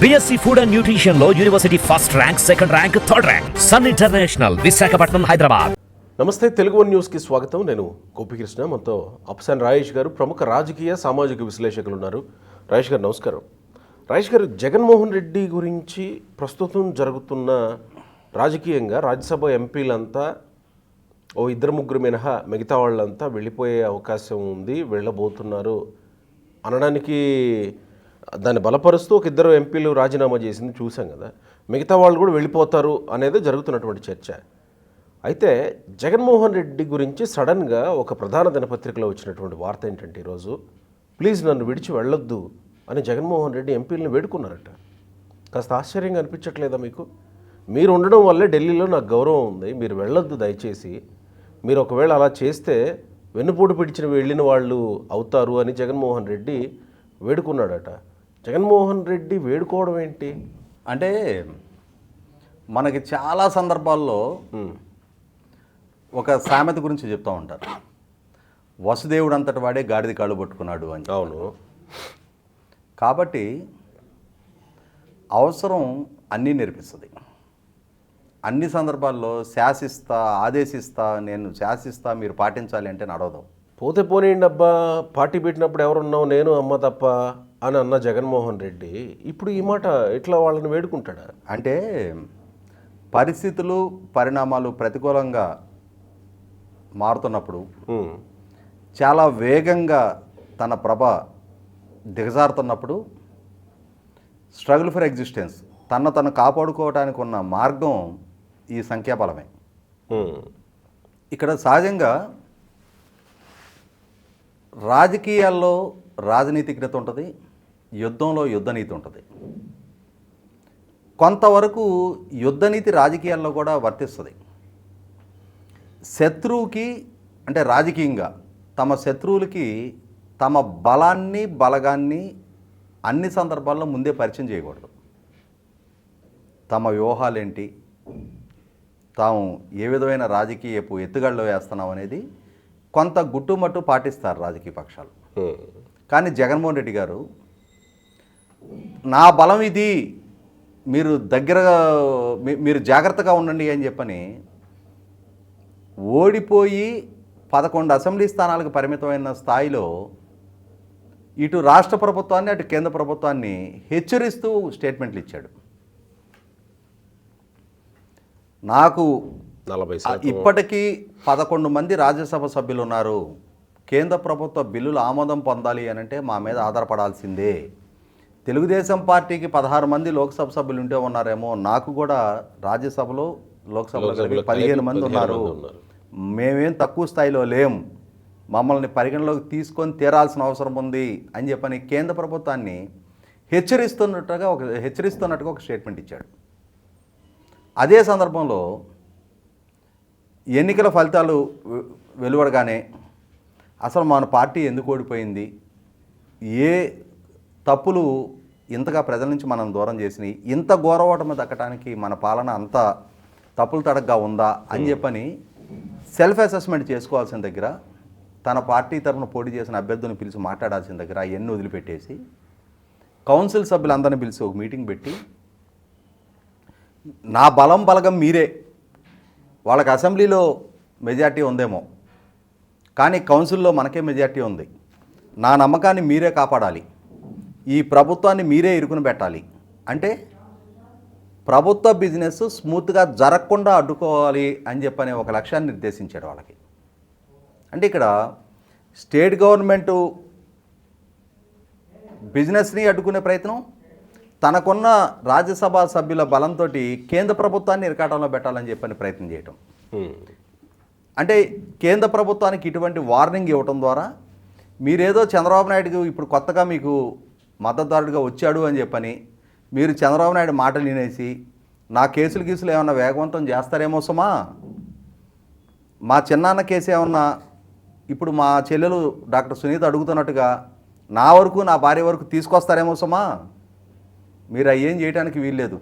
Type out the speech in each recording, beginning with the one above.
BSc Food and Nutrition లో university first rank, second rank, third rank. Sun International, Visakhapatnam, Hyderabad. నమస్తే, Telugu one న్యూస్కి స్వాగతం. నేను గోపికృష్ణ. మనతో అప్సాన్ రాయేష్ గారు, ప్రముఖ రాజకీయ సామాజిక విశ్లేషకులు ఉన్నారు. రాయేష్ గారు నమస్కారం. రాయేష్ గారు, జగన్మోహన్ రెడ్డి గురించి ప్రస్తుతం జరుగుతున్న రాజకీయంగా రాజ్యసభ ఎంపీలంతా ఓ ఇద్దరు ముగ్గురు మినహా మిగతా వాళ్ళంతా వెళ్ళిపోయే అవకాశం ఉంది, వెళ్ళబోతున్నారు అనడానికి దాన్ని బలపరుస్తూ ఒక ఇద్దరు ఎంపీలు రాజీనామా చేసింది చూసాం కదా. మిగతా వాళ్ళు కూడా వెళ్ళిపోతారు అనేది జరుగుతున్నటువంటి చర్చ. అయితే జగన్మోహన్ రెడ్డి గురించి సడన్గా ఒక ప్రధాన దినపత్రికలో వచ్చినటువంటి వార్త ఏంటంటే, ఈరోజు ప్లీజ్ నన్ను విడిచి వెళ్ళొద్దు అని జగన్మోహన్ రెడ్డి ఎంపీలను వేడుకున్నారట. కాస్త ఆశ్చర్యంగా అనిపించట్లేదా మీకు? మీరు ఉండడం వల్లే ఢిల్లీలో నాకు గౌరవం ఉంది, మీరు వెళ్ళొద్దు దయచేసి, మీరు ఒకవేళ అలా చేస్తే వెన్నుపోటు పిడిచిన వెళ్ళిన వాళ్ళు అవుతారు అని జగన్మోహన్ రెడ్డి వేడుకున్నాడట. జగన్మోహన్ రెడ్డి వేడుకోవడం ఏంటి అంటే, మనకి చాలా సందర్భాల్లో ఒక సామెత గురించి చెప్తూ ఉంటారు, వసుదేవుడు అంతటి వాడే గాడిద కాళ్ళు పట్టుకున్నాడు అని. అవును. కాబట్టి అవసరం అన్నీ నేర్పిస్తుంది. అన్ని సందర్భాల్లో శాసిస్తా, ఆదేశిస్తా, నేను శాసిస్తా, మీరు పాటించాలి అంటే నడవదు. పోతే పోనీయండి అబ్బా, పార్టీ పెట్టినప్పుడు ఎవరున్నావు, నేను అమ్మ తప్ప అని అన్న జగన్మోహన్ రెడ్డి ఇప్పుడు ఈ మాట ఇట్లా వాళ్ళని వేడుకుంటాడా? అంటే పరిస్థితులు, పరిణామాలు ప్రతికూలంగా మారుతున్నప్పుడు, చాలా వేగంగా తన ప్రభ దిగజారుతున్నప్పుడు, స్ట్రగుల్ ఫర్ ఎగ్జిస్టెన్స్, తను కాపాడుకోవడానికి ఉన్న మార్గం ఈ సంఖ్యాబలమే. ఇక్కడ సహజంగా రాజకీయాల్లో రాజనీతిజ్ఞత ఉంటుంది, యుద్ధంలో యుద్ధనీతి ఉంటుంది. కొంతవరకు యుద్ధనీతి రాజకీయాల్లో కూడా వర్తిస్తుంది. శత్రువుకి, అంటే రాజకీయంగా తమ శత్రువులకి తమ బలాన్ని, బలగాన్ని అన్ని సందర్భాల్లో ముందే పరిచయం చేయకూడదు. తమ వ్యూహాలేంటి, తాము ఏ విధమైన రాజకీయపు ఎత్తుగడలో వేస్తున్నాం అనేది కొంత గుట్టుమట్టు పాటిస్తారు రాజకీయ పక్షాలు. కానీ జగన్మోహన్ రెడ్డి గారు, నా బలం ఇది, మీరు జాగ్రత్తగా ఉండండి అని చెప్పని ఓడిపోయి 11 అసెంబ్లీ స్థానాలకు పరిమితమైన స్థాయిలో ఇటు రాష్ట్ర ప్రభుత్వాన్ని, అటు కేంద్ర ప్రభుత్వాన్ని హెచ్చరిస్తూ స్టేట్మెంట్లు ఇచ్చాడు. నాకు 40% ఇప్పటికీ 11 మంది రాజ్యసభ సభ్యులు ఉన్నారు, కేంద్ర ప్రభుత్వ బిల్లులు ఆమోదం పొందాలి అని అంటే మా మీద ఆధారపడాల్సిందే. తెలుగుదేశం పార్టీకి 16 మంది లోక్సభ సభ్యులు ఉంటే ఉన్నారేమో, నాకు కూడా రాజ్యసభలో, లోక్సభలో 15 మంది ఉన్నారు, మేమేం తక్కువ స్థాయిలో లేం, మమ్మల్ని పరిగణలోకి తీసుకొని తీరాల్సిన అవసరం ఉంది అని చెప్పని కేంద్ర ప్రభుత్వాన్ని హెచ్చరిస్తున్నట్టుగా ఒక స్టేట్మెంట్ ఇచ్చాడు. అదే సందర్భంలో ఎన్నికల ఫలితాలు వెలువడగానే అసలు మన పార్టీ ఎందుకు ఓడిపోయింది, ఏ తప్పులు ఇంతగా ప్రజల నుంచి మనం దూరం చేసినాయి, ఇంత ఘోర ఓటమి దక్కడానికి మన పాలన అంత తప్పులు తడగ్గా ఉందా అని చెప్పని సెల్ఫ్ అసెస్మెంట్ చేసుకోవాల్సిన దగ్గర, తన పార్టీ తరఫున పోటీ చేసిన అభ్యర్థులను పిలిచి మాట్లాడాల్సిన దగ్గర అవన్నీ వదిలిపెట్టేసి కౌన్సిల్ సభ్యులందరినీ పిలిచి ఒక మీటింగ్ పెట్టి, నా బలగం మీరే, వాళ్ళకి అసెంబ్లీలో మెజార్టీ ఉందేమో కానీ కౌన్సిల్లో మనకే మెజార్టీ ఉంది, నా నమ్మకాన్ని మీరే కాపాడాలి, ఈ ప్రభుత్వాన్ని మీరే ఇరుకుని పెట్టాలి అంటే ప్రభుత్వ బిజినెస్ స్మూత్గా జరగకుండా అడ్డుకోవాలి అని చెప్పనే ఒక లక్ష్యాన్ని నిర్దేశించాడు వాళ్ళకి. అంటే ఇక్కడ స్టేట్ గవర్నమెంటు బిజినెస్ని అడ్డుకునే ప్రయత్నం, తనకున్న రాజ్యసభ సభ్యుల బలంతో కేంద్ర ప్రభుత్వాన్ని ఇరకాటంలో పెట్టాలని చెప్పని ప్రయత్నం చేయటం. అంటే కేంద్ర ప్రభుత్వానికి ఇటువంటి వార్నింగ్ ఇవ్వటం ద్వారా, మీరేదో చంద్రబాబు నాయుడు ఇప్పుడు కొత్తగా మీకు మద్దతుదారుడిగా వచ్చాడు అని చెప్పని మీరు చంద్రబాబు నాయుడు మాటలు వినేసి నా కేసులు ఏమన్నా వేగవంతం చేస్తారేమో సుమా, మా చిన్నాన్న కేసు ఏమన్నా ఇప్పుడు మా చెల్లెలు డాక్టర్ సునీత అడుగుతున్నట్టుగా నా వరకు, నా భార్య వరకు తీసుకొస్తారేమో సుమా, మీరు అయ్యేం చేయడానికి వీల్లేదు,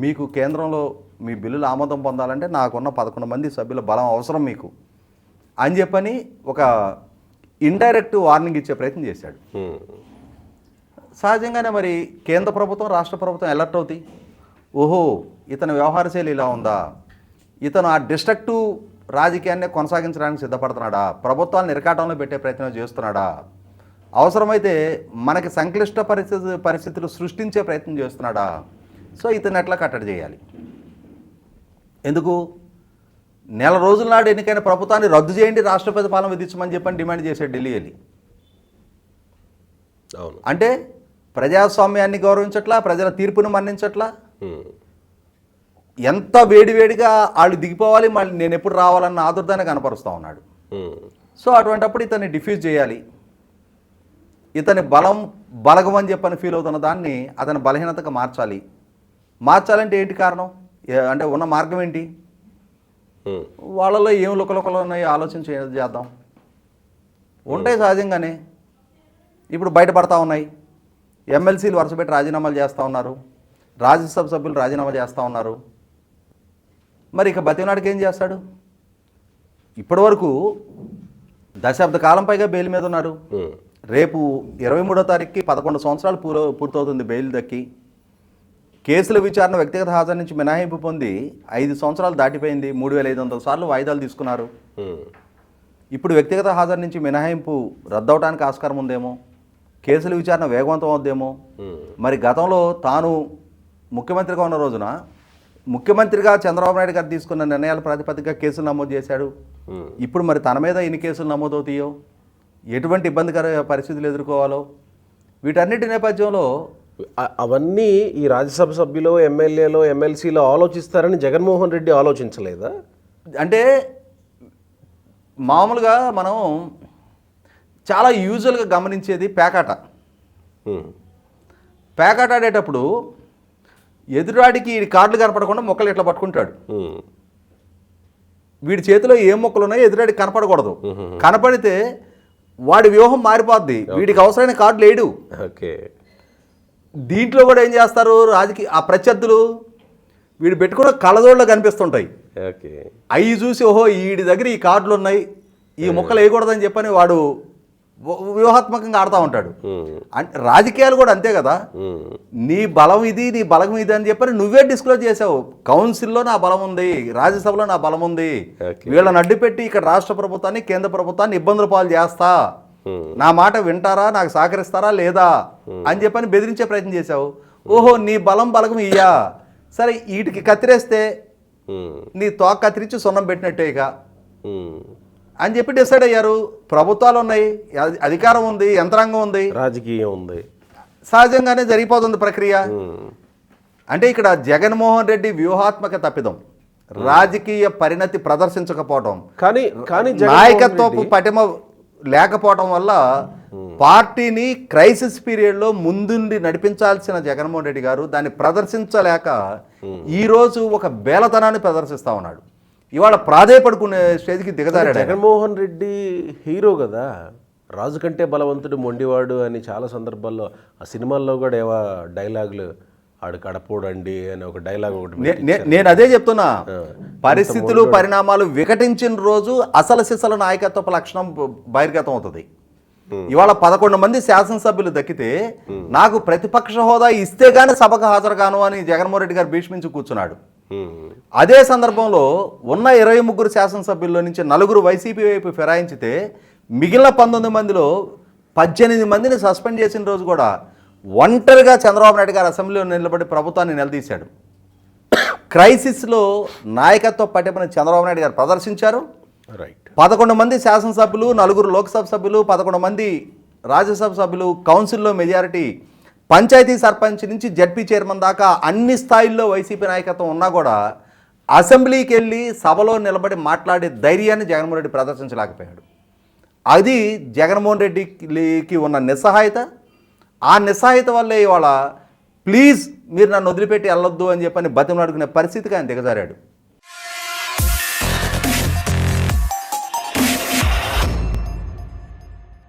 మీకు కేంద్రంలో మీ బిల్లులు ఆమోదం పొందాలంటే నాకున్న 11 మంది సభ్యుల బలం అవసరం మీకు అని చెప్పని ఒక ఇండైరెక్ట్ వార్నింగ్ ఇచ్చే ప్రయత్నం చేశాడు. సహజంగానే మరి కేంద్ర ప్రభుత్వం రాష్ట్ర ప్రభుత్వం అలర్ట్ అవుతాయి. ఓహో, ఇతని వ్యవహార శైలి ఇలా ఉందా, ఇతను ఆ డిస్ట్రక్టివ్ రాజకీయాన్ని కొనసాగించడానికి సిద్ధపడుతున్నాడా, ప్రభుత్వాన్ని ఇరకాటంలో పెట్టే ప్రయత్నం చేస్తున్నాడా, అవసరమైతే మనకి సంక్లిష్ట పరిస్థితులు సృష్టించే ప్రయత్నం చేస్తున్నాడా. సో ఇతను ఎట్లా కట్టడి చేయాలి. ఎందుకు నెల రోజుల నాడు ఎన్నికైన ప్రభుత్వాన్ని రద్దు చేయండి, రాష్ట్రపతి పాలన విధించమని చెప్పని డిమాండ్ చేశాడు ఢిల్లీ వెళ్ళి. అవును, అంటే ప్రజాస్వామ్యాన్ని గౌరవించట్లా, ప్రజల తీర్పును మన్నించట్లా. ఎంత వేడివేడిగా వాళ్ళు దిగిపోవాలి, మళ్ళీ నేను ఎప్పుడు రావాలన్న ఆదుర్దాన్ని కనపరుస్తూ ఉన్నాడు. సో అటువంటప్పుడు ఇతన్ని డిఫ్యూజ్ చేయాలి. ఇతని బలగం అని చెప్పని ఫీల్ అవుతున్న దాన్ని అతని బలహీనతగా మార్చాలంటే ఏంటి కారణం, అంటే ఉన్న మార్గం ఏంటి, వాళ్ళలో ఏం లుకలుకలు ఉన్నాయో ఆలోచన చేద్దాం. ఉంటాయి సహజంగానే, ఇప్పుడు బయటపడతా ఉన్నాయి. ఎమ్మెల్సీలు వరుసపెట్టి రాజీనామాలు చేస్తూ ఉన్నారు, రాజ్యసభ సభ్యులు రాజీనామా చేస్తూ ఉన్నారు. మరి ఇక బతినాడికి ఏం చేస్తాడు. ఇప్పటి వరకు దశాబ్ద కాలం పైగా బెయిల్ మీద ఉన్నారు. రేపు 23వ తారీఖుకి 11 సంవత్సరాలు పూర్తవుతుంది బెయిల్ దక్కి. కేసుల విచారణ వ్యక్తిగత హాజరు నుంచి మినహాయింపు పొంది 5 సంవత్సరాలు దాటిపోయింది. 3500 సార్లు వాయిదాలు తీసుకున్నారు. ఇప్పుడు వ్యక్తిగత హాజరు నుంచి మినహాయింపు రద్దవడానికి ఆస్కారం ఉందేమో, కేసుల విచారణ వేగవంతం అవుద్దేమో. మరి గతంలో తాను ముఖ్యమంత్రిగా ఉన్న రోజున ముఖ్యమంత్రిగా చంద్రబాబు నాయుడు గారు తీసుకున్న నిర్ణయాల ప్రాతిపదికగా కేసులు నమోదు చేశాడు. ఇప్పుడు మరి తన మీద ఎన్ని కేసులు నమోదవుతాయో, ఎటువంటి ఇబ్బందికర పరిస్థితులు ఎదుర్కోవాలో, వీటన్నిటి నేపథ్యంలో అవన్నీ ఈ రాజ్యసభ సభ్యులు, ఎమ్మెల్యేలు, ఎమ్మెల్సీలో ఆలోచిస్తారని జగన్మోహన్ రెడ్డి ఆలోచించలేదా? అంటే మామూలుగా మనం చాలా యూజువల్గా గమనించేది పేకాట ఆడేటప్పుడు ఎదురాడికి ఈ కార్డులు కనపడకుండా మొక్కలు ఇట్లా పట్టుకుంటాడు. వీడి చేతిలో ఏం మొక్కలు ఉన్నాయో ఎదురాడికి కనపడకూడదు. కనపడితే వాడి వ్యూహం మారిపోద్ది, వీడికి అవసరమైన కార్డులు లేడు. ఓకే, దీంట్లో కూడా ఏం చేస్తారు ఆ ప్రత్యర్థులు, వీడు పెట్టుకున్న కళ్ళజోళ్ళలో కనిపిస్తుంటాయి. అవి చూసి ఓహో వీడి దగ్గర ఈ కార్డులు ఉన్నాయి, ఈ మొక్కలు వేయకూడదని చెప్పని వాడు వ్యూహాత్మకంగా ఆడుతూ ఉంటాడు. అంటే రాజకీయాలు కూడా అంతే కదా, నీ బలం ఇది, నీ బలం ఇది అని చెప్పని నువ్వే డిస్క్లోజ్ చేసావు. కౌన్సిల్లో నా బలం ఉంది, రాజ్యసభలో నా బలం ఉంది, వీళ్ళని అడ్డుపెట్టి ఇక్కడ రాష్ట్ర ప్రభుత్వాన్ని, కేంద్ర ప్రభుత్వాన్ని ఇబ్బందుల పాలు చేస్తా, నా మాట వింటారా, నాకు సహకరిస్తారా లేదా అని చెప్పని బెదిరించే ప్రయత్నం చేశావు. ఓహో నీ బలగం ఇయ్యా, సరే వీటికి కత్తిరేస్తే నీ తోక కత్తిరించి సున్నం పెట్టినట్టే ఇక అని చెప్పి డిసైడ్ అయ్యారు. ప్రభుత్వాలు ఉన్నాయి, అధికారం ఉంది, యంత్రాంగం ఉంది, రాజకీయం ఉంది, సహజంగానే జరిగిపోతుంది ప్రక్రియ. అంటే ఇక్కడ జగన్మోహన్ రెడ్డి వ్యూహాత్మక తప్పిదం, రాజకీయ పరిణతి ప్రదర్శించకపోవడం, కానీ నాయకత్వపు పటిమ లేకపోవడం వల్ల పార్టీని క్రైసిస్ పీరియడ్లో ముందుండి నడిపించాల్సిన జగన్మోహన్ రెడ్డి గారు దాన్ని ప్రదర్శించలేక ఈరోజు ఒక బేలతనాన్ని ప్రదర్శిస్తూ ఉన్నాడు. ఇవాళ ప్రాధేయపడుకునే స్టేజ్కి దిగజారాడు. జగన్మోహన్ రెడ్డి హీరో కదా, రాజు కంటే బలవంతుడు మొండివాడు అని చాలా సందర్భాల్లో ఆ సినిమాల్లో కూడా ఏవో డైలాగులు, ఆడు కడపోడండి అని ఒక డైలాగ్ ఒకటి. నేను అదే చెప్తున్నా, పరిస్థితులు పరిణామాలు వికటించిన రోజు అసలు సిసల నాయకత్వపు లక్షణం బహిర్గతం అవుతుంది. ఇవాళ 11 మంది శాసనసభ్యులు దక్కితే నాకు ప్రతిపక్ష హోదా ఇస్తే గానీ సభకు హాజరు కాను అని జగన్మోహన్ రెడ్డి గారు భీష్మించి కూర్చున్నాడు. అదే సందర్భంలో ఉన్న 23 శాసనసభ్యుల్లో నుంచి 4 వైసీపీ వైపు ఫిరాయించితే మిగిలిన 19 మందిలో 18 మందిని సస్పెండ్ చేసిన రోజు కూడా ఒంటరిగా చంద్రబాబు నాయుడు గారు అసెంబ్లీలో నిలబడి ప్రభుత్వాన్ని నిలదీశాడు. క్రైసిస్లో నాయకత్వ పటిమని చంద్రబాబు నాయుడు గారు ప్రదర్శించారు. 11 మంది శాసనసభ్యులు, 4 లోక్సభ సభ్యులు, 11 మంది రాజ్యసభ సభ్యులు, కౌన్సిల్లో మెజారిటీ, పంచాయతీ సర్పంచ్ నుంచి జడ్పీ చైర్మన్ దాకా అన్ని స్థాయిల్లో వైసీపీ నాయకత్వం ఉన్నా కూడా అసెంబ్లీకి వెళ్ళి సభలో నిలబడి మాట్లాడే ధైర్యాన్ని జగన్మోహన్ రెడ్డి ప్రదర్శించలేకపోయాడు. అది జగన్మోహన్ రెడ్డికి ఉన్న నిస్సహాయత. ఆ నిస్సహాయత వల్లే ఇవాళ ప్లీజ్ మీరు నన్ను వదిలిపెట్టి వెళ్ళొద్దు అని చెప్పని బతిమలాడుకునే పరిస్థితికి ఆయన దిగజారాడు.